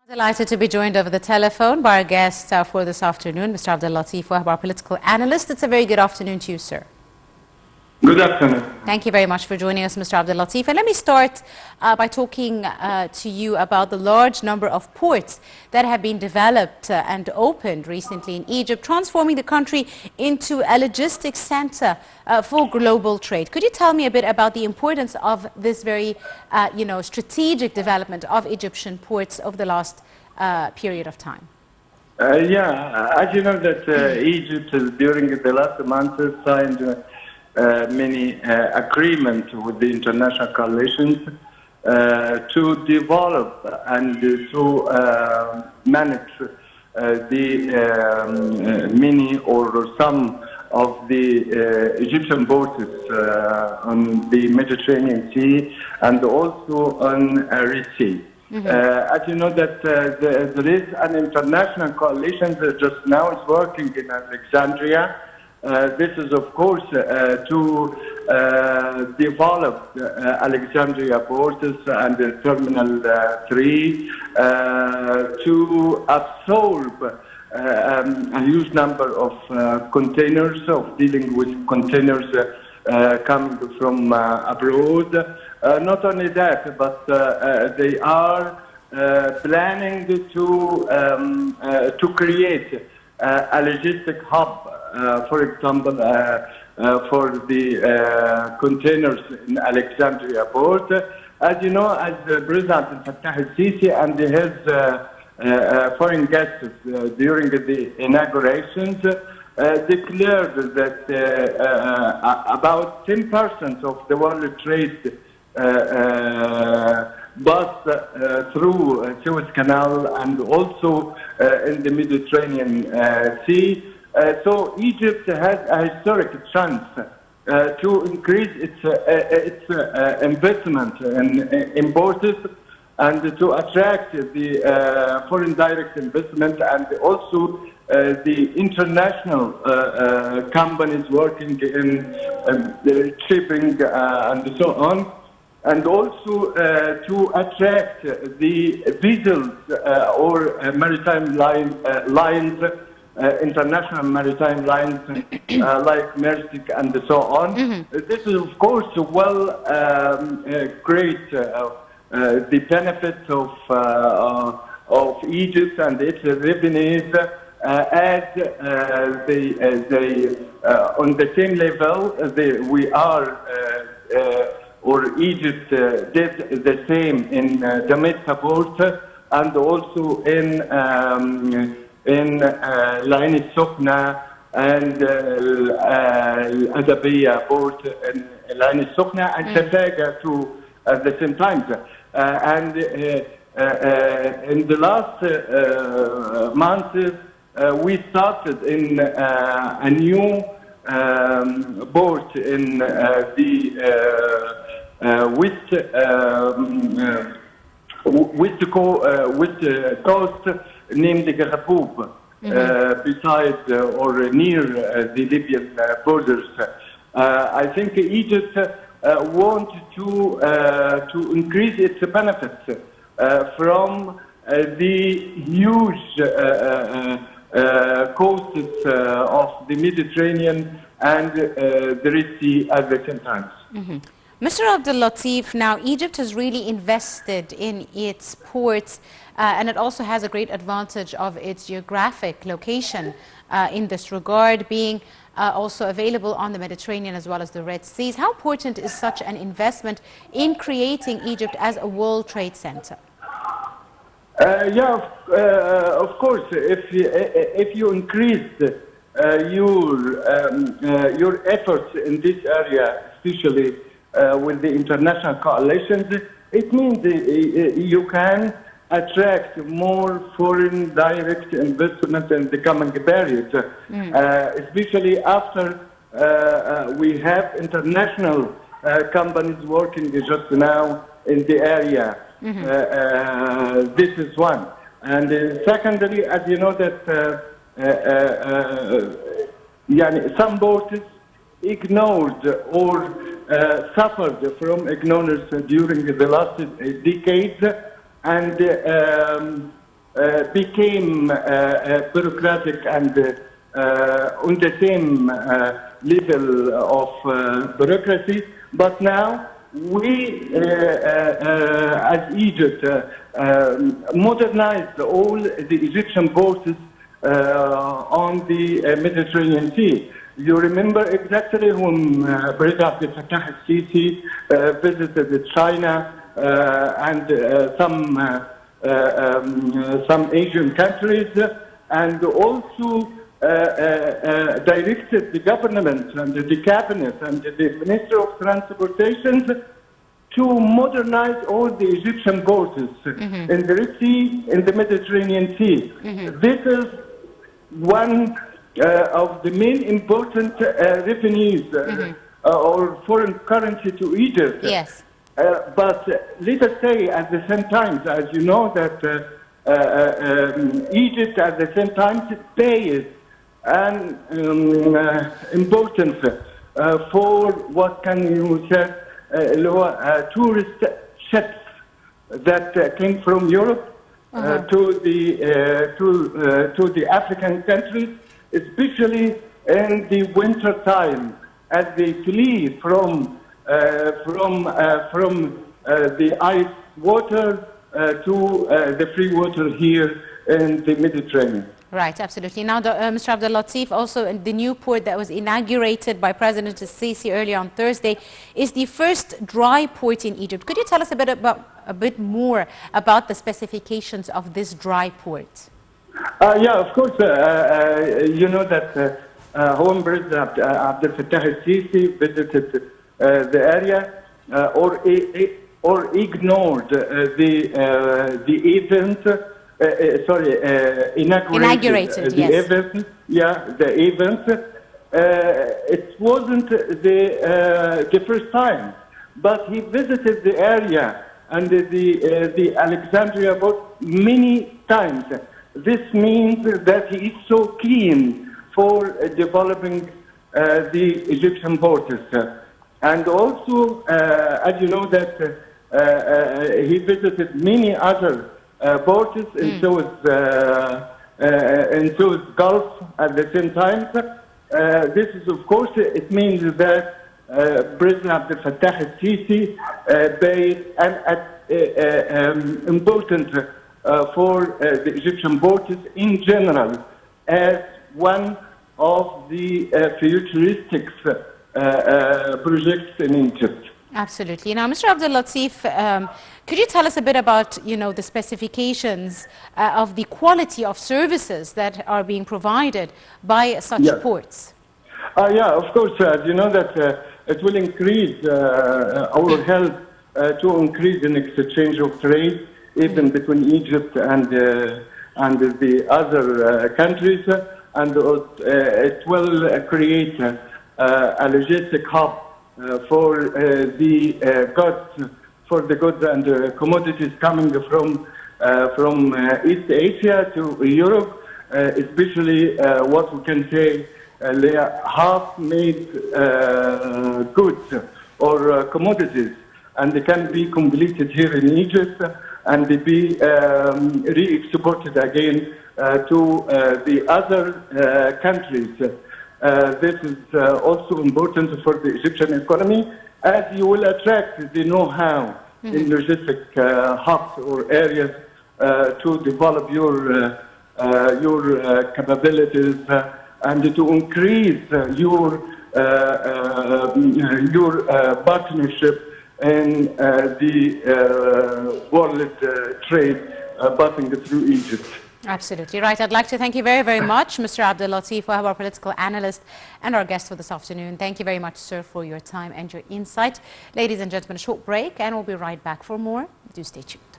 Delighted to be joined over the telephone by our guest for this afternoon, Mr. Abdul Latif Wahab, our political analyst. It's a very good afternoon to you, sir. Good afternoon. Thank you very much for joining us, Mr. Abdul Latif. And let me start by talking to you about the large number of ports that have been developed and opened recently in Egypt, transforming the country into a logistics center for global trade. Could you tell me a bit about the importance of this very, strategic development of Egyptian ports over the last period of time? As you know that Egypt during the last month signed many agreements with the international coalitions to develop and to manage the many or some of the Egyptian ports on the Mediterranean Sea and also on Red Sea. As you know that there is an international coalition that just now is working in Alexandria. This is, of course, to develop Alexandria port and Terminal 3 to absorb a huge number of containers, of dealing with containers coming from abroad. Not only that, but they are planning to create a logistic hub. For example, for the containers in Alexandria port. As you know, as President Fattah al-Sisi and his foreign guests during the inaugurations declared that about 10% of the world trade passed through Suez Canal and also in the Mediterranean Sea. So Egypt has a historic chance to increase its investment in ports and to attract the foreign direct investment and also the international companies working in shipping and so on, and also to attract the vessels or maritime lines. International maritime lines like Maersk and so on. This is, of course, create the benefits of Egypt and its revenues as they on the same level we are or Egypt did the same in Damietta port and also in L'Ain al-Sukhna and Adabiya port in L'Ain al-Sukhna and Safaga too at the same time. And in the last month, we started in a new port in the west coast named Ghaboub, beside or near the Libyan borders. I think Egypt wants to increase its benefits from the huge coasts of the Mediterranean and the Red Sea at the same time. Mr. Abdul Latif, now Egypt has really invested in its ports and it also has a great advantage of its geographic location in this regard, being also available on the Mediterranean as well as the Red Seas. How important is such an investment in creating Egypt as a world trade center? Of course, if you increase your efforts in this area, especially with the international coalitions, it means you can attract more foreign direct investment in the coming period, especially after we have international companies working just now in the area. This is one. And secondly, as you know that some ports ignored or suffered from ignorance during the last decades, and became bureaucratic and on the same level of bureaucracy. But now we, as Egypt, modernized all the Egyptian ports on the Mediterranean Sea. You remember exactly when President Abdel Fattah al-Sisi visited China and some Asian countries, and also directed the government and the cabinet and the Minister of Transportation to modernize all the Egyptian ports in the Red Sea, in the Mediterranean Sea. This is one of the main important revenues or foreign currency to Egypt. Yes. But let us say at the same time, as you know, that Egypt at the same time pays an importance for what can you say, tourist ships that came from Europe to the African countries, especially in the winter time, as they flee from the ice water to the free water here in the Mediterranean. Right, absolutely. Now, Mr. Abdel Latif, also the new port that was inaugurated by President al-Sisi earlier on Thursday is the first dry port in Egypt. Could you tell us a bit more about the specifications of this dry port? Yeah, of course. You know that Home President Abdel Fattah al-Sisi visited the area or ignored the event. Inaugurated the yes. event. Yeah, the event. It wasn't the first time, but he visited the area and the Alexandria port many times. This means that he is so keen for developing the Egyptian ports. And also, as you know, that he visited many other ports in Suez Gulf at the same time. This is, of course, it means that President Abdel Fattah al-Sisi paid an important for the Egyptian ports in general as one of the futuristic projects in Egypt. Absolutely. Now, Mr. Abdel Latif, could you tell us a bit about, the specifications of the quality of services that are being provided by such ports? Yeah, of course. You know that it will increase our help to increase in exchange of trade, even between Egypt and the other countries, and it will create a logistic hub for the goods and commodities coming from East Asia to Europe, especially what we can say half-made goods or commodities, and they can be completed here in Egypt and they be re-exported again to the other countries. This is also important for the Egyptian economy, as you will attract the know-how in logistic hubs or areas to develop your capabilities and to increase your partnership in the world trade passing through Egypt. Absolutely right. I'd like to thank you very, very much, Mr. Abdel Latif, our political analyst and our guest for this afternoon. Thank you very much, sir, for your time and your insight. Ladies and gentlemen, a short break and we'll be right back for more. Do stay tuned.